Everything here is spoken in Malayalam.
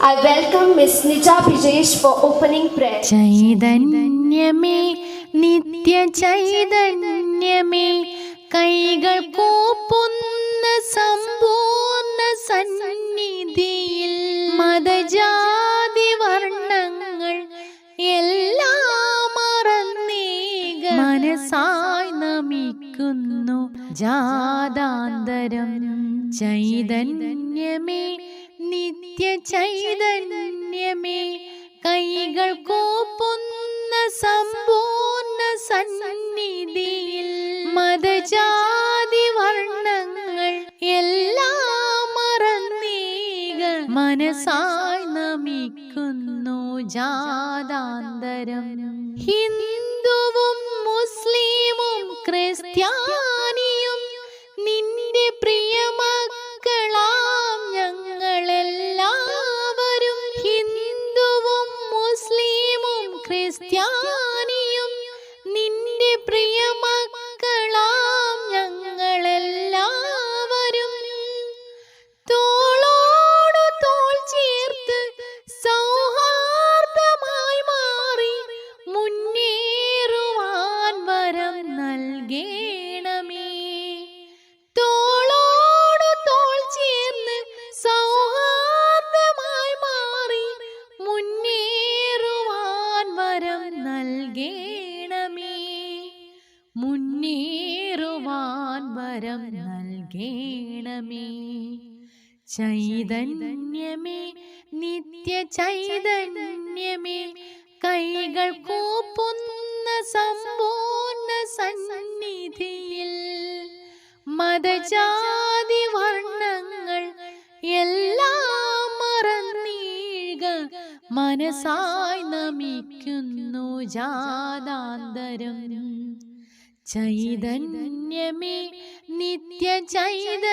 I welcome Ms. Nija Bijesh for opening prayer. ചൈതന്യമേ നിത്യ ചൈതന്യമേ കൈകൾ കൂപ്പുന്ന സമ്പൂർണ്ണ സന്നിധിയിൽ മതജാതി വർണ്ണങ്ങൾ എല്ലാം മറന്നീക മനസ്സായി നമിക്കുന്നു ജാതാന്തരം. ചൈതന്യമേ നിത്യ ചൈതന്യമേ കൈകൾ കൂപ്പുന്ന സമ്പൂർണ്ണ സന്നിധിയിൽ മതജാതി വർണ്ണങ്ങൾ എല്ലാം മറന്നീക മനസ്സായി നമിക്കുന്നു ജാതാന്തരം. ഹിന്ദുവും മുസ്ലിമും ക്രിസ്ത്യാനിയും നിന്റെ പ്രിയ മക്കളാം ഞങ്ങളെല്ലാവരും. ഹിന്ദുവും മുസ്ലിമും ക്രിസ്ത്യാനിയും നിന്റെ പ്രിയ മക്കളാം ഞങ്ങളെല്ലാവരും. തോളോടു തോൾ ചേർത്ത് സൗഹാർദ്ദമായി മാറി മുന്നേറുവാൻ വരം നൽകണമേ. തോളോടു തോൾ ചേർന്ന് സൗഹാർദ്ദമായി മാറി മുന്നേറുവാൻ വരം നൽകണമേ. മുന്നേറുവാൻ വരം നൽകണമേ. ചൈതന്യമേ നിത്യ ചൈതന്യമേ കൈകൾ കൂപ്പുന്ന സമ്പൂർണ്ണ സന്നിധിയിൽ മതജാതി വർണ്ണങ്ങൾ എല്ലാം മറന്നീക മനസ്സായി നമിക്കുന്നു ജാതാന്തരം. ചൈതന്യമേ നിത്യ ചൈതന്യമേ